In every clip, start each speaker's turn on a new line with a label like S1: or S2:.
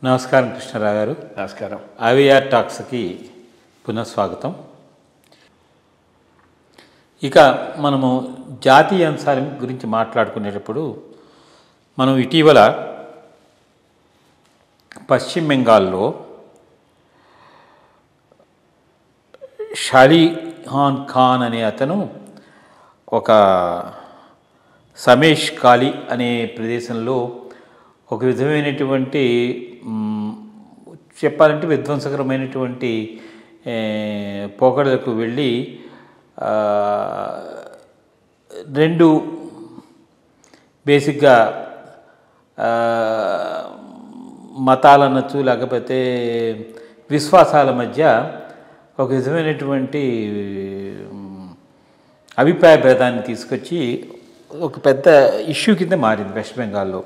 S1: నమస్కారం కృష్ణరావు గారు.
S2: నమస్కారం.
S1: ఐవీఆర్ టాక్స్కి పునఃస్వాగతం. ఇక మనము జాతీయ అంశాల గురించి మాట్లాడుకునేటప్పుడు మనం ఇటీవల పశ్చిమ బెంగాల్లో షాలిహాన్ ఖాన్ అనే అతను ఒక సమేష్ కాళీ అనే ప్రదేశంలో ఒక విధమైనటువంటి చెప్పాలంటే విధ్వంసకరమైనటువంటి పోకడలకు వెళ్ళి రెండు బేసిక్గా మతాలు అనొచ్చు, లేకపోతే విశ్వాసాల మధ్య ఒక విధమైనటువంటి అభిప్రాయ భేదాన్ని తీసుకొచ్చి ఒక పెద్ద ఇష్యూ కింద మారింది వెస్ట్ బెంగాల్లో.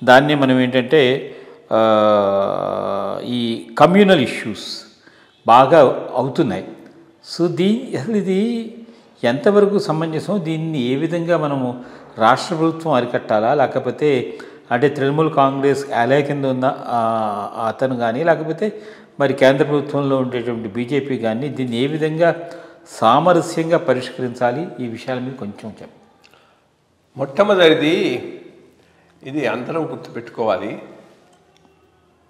S1: దాన్ని మనం ఏంటంటే ఈ కమ్యూనల్ ఇష్యూస్ బాగా అవుతున్నాయి. సో అసలు ఇది ఎంతవరకు సమంజసం, దీన్ని ఏ విధంగా మనము రాష్ట్ర ప్రభుత్వం అరికట్టాలా, లేకపోతే అంటే తృణమూల్ కాంగ్రెస్ అలయ కింద ఉన్న అతను కానీ, లేకపోతే మరి కేంద్ర ప్రభుత్వంలో ఉండేటువంటి బీజేపీ కానీ దీన్ని ఏ విధంగా సామరస్యంగా పరిష్కరించాలి, ఈ విషయాల మీద కొంచెం చెప్పండి.
S2: మొట్టమొదటిది ఇది అందరం గుర్తుపెట్టుకోవాలి,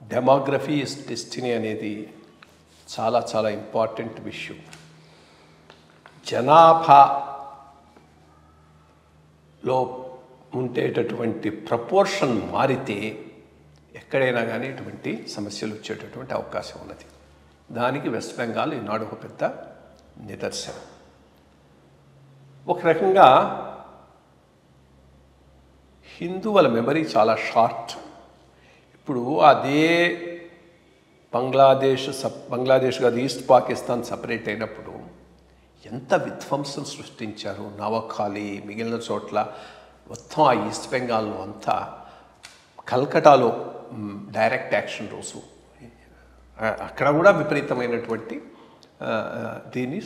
S2: డెమోగ్రఫీ ఇస్ డెస్టినీ అనేది చాలా చాలా ఇంపార్టెంట్ విషయం. జనాభాలో ఉండేటటువంటి ప్రపోర్షన్ మారితే ఎక్కడైనా కానీ ఇటువంటి సమస్యలు వచ్చేటటువంటి అవకాశం ఉన్నది. దానికి వెస్ట్ బెంగాల్ ఈనాడు ఒక పెద్ద నిదర్శనం. ఒక రకంగా హిందువుల మెమరీ చాలా షార్ట్. ఇప్పుడు అదే బంగ్లాదేశ్ కాదు, ఈస్ట్ పాకిస్తాన్ సపరేట్ అయినప్పుడు ఎంత విధ్వంసం సృష్టించారు. నవఖాళీ మిగిలిన చోట్ల మొత్తం ఆ ఈస్ట్ బెంగాల్లో అంతా, కల్కటాలో డైరెక్ట్ యాక్షన్ రోజు అక్కడ కూడా విపరీతమైనటువంటి దీన్ని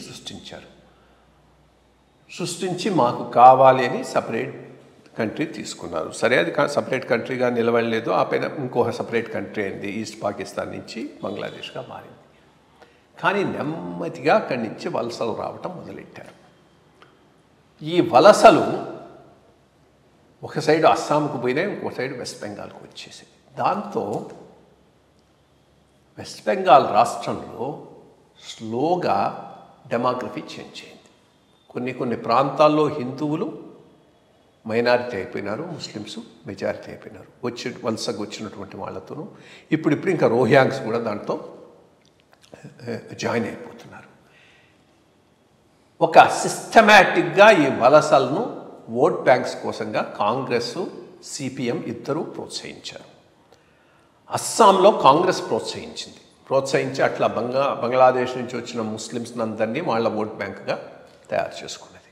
S2: సృష్టించి మాకు కావాలి అని సపరేట్ కంట్రీ తీసుకున్నారు. సరే, అది సపరేట్ కంట్రీగా నిలవలేదు, ఆ పైన ఇంకొక సపరేట్ కంట్రీ అయింది, ఈస్ట్ పాకిస్తాన్ నుంచి బంగ్లాదేశ్గా మారింది. కానీ నెమ్మదిగా అక్కడి నుంచి వలసలు రావటం మొదలెట్టారు. ఈ వలసలు ఒక సైడ్ అస్సాంకు పోయినాయి, ఇంకో సైడ్ వెస్ట్ బెంగాల్కు వచ్చేసాయి. దాంతో వెస్ట్ బెంగాల్ రాష్ట్రంలో స్లోగా డెమోగ్రఫీ చేంజ్ అయింది. కొన్ని ప్రాంతాల్లో హిందువులు మైనారిటీ అయిపోయినారు, ముస్లిమ్స్ మెజారిటీ అయిపోయినారు. వలసకు వచ్చినటువంటి వాళ్ళతోనూ ఇప్పుడు ఇంకా రోహింగ్స్ కూడా దాంట్లో జాయిన్ అయిపోతున్నారు. ఒక సిస్టమేటిక్గా ఈ వలసలను ఓట్ బ్యాంక్స్ కోసంగా కాంగ్రెస్, సిపిఎం ఇద్దరూ ప్రోత్సహించారు. అస్సాంలో కాంగ్రెస్ ప్రోత్సహించి అట్లా బంగ్లాదేశ్ నుంచి వచ్చిన ముస్లిమ్స్ని అందరినీ వాళ్ళ ఓట్ బ్యాంక్గా తయారు చేసుకున్నది.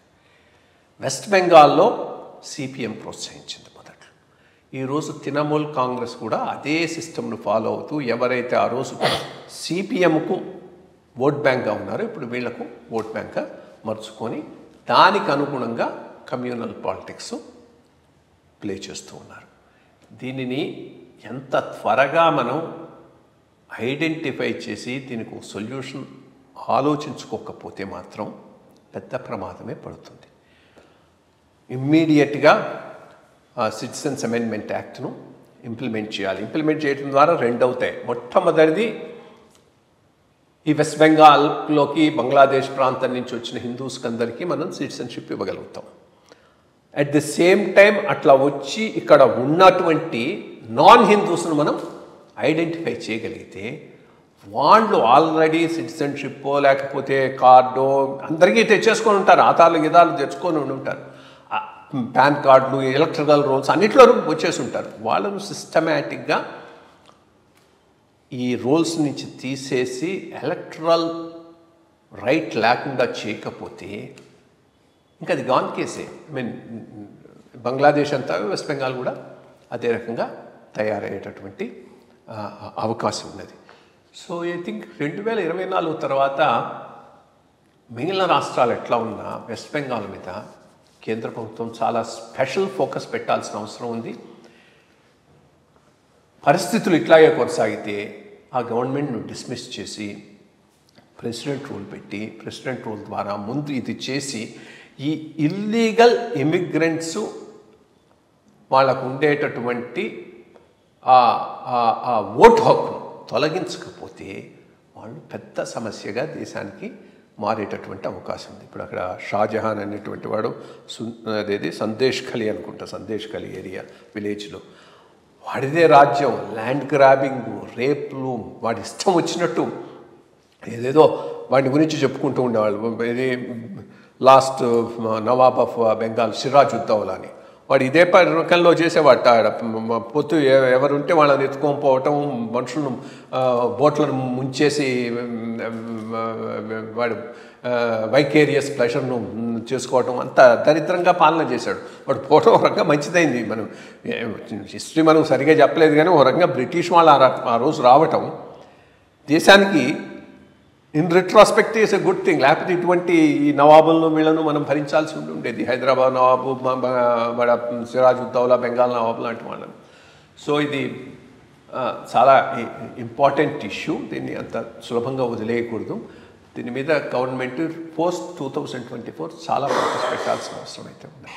S2: వెస్ట్ బెంగాల్లో సిపిఎం ప్రోత్సహించింది మొదట్లో. ఈరోజు తృణమూల్ కాంగ్రెస్ కూడా అదే సిస్టమ్ను ఫాలో అవుతూ ఎవరైతే ఆ రోజు సిపిఎంకు ఓట్ బ్యాంక్గా ఉన్నారో ఇప్పుడు వీళ్లకు ఓట్ బ్యాంక్గా మర్చుకొని దానికి అనుగుణంగా కమ్యూనల్ పాలిటిక్స్ ప్లే చేస్తూ ఉన్నారు. దీనిని ఎంత త్వరగా మనం ఐడెంటిఫై చేసి దీనికి ఒక సొల్యూషన్ ఆలోచించుకోకపోతే మాత్రం పెద్ద ప్రమాదమే పడుతుంది. ఇమ్మీడియట్గా సిటిజన్స్ అమెండ్మెంట్ యాక్ట్ను ఇంప్లిమెంట్ చేయాలి. ఇంప్లిమెంట్ చేయడం ద్వారా రెండు అవుతాయి. మొట్టమొదటిది, ఈ వెస్ట్ బెంగాల్లోకి బంగ్లాదేశ్ ప్రాంతం నుంచి వచ్చిన హిందూస్కి అందరికీ మనం సిటిజన్షిప్ ఇవ్వగలుగుతాం. అట్ ది సేమ్ టైం అట్లా వచ్చి ఇక్కడ ఉన్నటువంటి నాన్ హిందూస్ను మనం ఐడెంటిఫై చేయగలిగితే వాళ్ళు ఆల్రెడీ సిటిజన్షిప్పో లేకపోతే కార్డో అందరికీ తెచ్చేసుకొని ఉంటారు, ఆధార్లు గిదాలు తెచ్చుకొని ఉంటారు, పాన్ కార్డులు, ఎలక్ట్రికల్ రోల్స్ అన్నిట్లో వచ్చేసి ఉంటారు. వాళ్ళను సిస్టమేటిక్గా ఈ రోల్స్ నుంచి తీసేసి ఎలక్టరల్ రైట్ లేకుండా చేయకపోతే ఇంకా అది గాన్ కేసే. బంగ్లాదేశ్ అంతా, వెస్ట్ బెంగాల్ కూడా అదే రకంగా తయారయ్యేటటువంటి అవకాశం ఉన్నది. సో ఐ థింక్ 2024 తర్వాత మిగిలిన రాష్ట్రాలు ఎట్లా ఉన్నా వెస్ట్ బెంగాల్ మీద కేంద్ర ప్రభుత్వం చాలా స్పెషల్ ఫోకస్ పెట్టాల్సిన అవసరం ఉంది. పరిస్థితులు ఇట్లాగే కొనసాగితే ఆ గవర్నమెంట్ను డిస్మిస్ చేసి ప్రెసిడెంట్ రూల్ పెట్టి ప్రెసిడెంట్ రూల్ ద్వారా ముందు ఇది చేసి ఈ ఇల్లీగల్ ఇమిగ్రెంట్స్ వాళ్ళకు ఉండేటటువంటి ఆ ఓటు హక్కును తొలగించకపోతే వాళ్ళు పెద్ద సమస్యగా దేశానికి మారేటటువంటి అవకాశం ఉంది. ఇప్పుడు అక్కడ షాజహాన్ అనేటువంటి వాడు అదేది సందేశ్ ఖలి అనుకుంటా, సందేశ్ ఖలి ఏరియా విలేజ్లో వాడిదే రాజ్యం, ల్యాండ్ గ్రాబింగ్, రేపులు, వాడి ఇష్టం వచ్చినట్టు ఏదేదో వాడి గురించి చెప్పుకుంటూ ఉండేవాళ్ళు. ఇది లాస్ట్ నవాబ్ ఆఫ్ బెంగాల్ సిరాజుద్దౌలా అని, వాడు ఇదే రకంలో చేసేవాట. పొత్తు ఎవరుంటే వాళ్ళని ఎత్తుకొని పోవటం, మనుషులను బోట్లను ముంచేసి వాడు వైకేరియస్ ప్లెజర్ను చేసుకోవటం, అంత దరిద్రంగా పాలన చేశాడు. వాడు పోవటం ఒక రకంగా మంచిదైంది. మనం హిస్టరీ మనం సరిగా చెప్పలేదు కానీ ఒక రకంగా బ్రిటిష్ వాళ్ళు ఆ రోజు రావటం దేశానికి in retrospect is a good thing. లేకపోతే ఇటువంటి ఈ నవాబులను వీళ్ళను మనం భరించాల్సి ఉండేది. హైదరాబాద్ నవాబు, మన సిరాజుద్దౌలా, బెంగాల్ నవాబు లాంటి వాళ్ళని. సో ఇది చాలా ఇంపార్టెంట్ ఇష్యూ. దీన్ని అంత సులభంగా వదిలేయకూడదు. దీని మీద గవర్నమెంట్ పోస్ట్ 2024 చాలా ఫోకస్ పెట్టాల్సిన అవసరం అయితే ఉంది.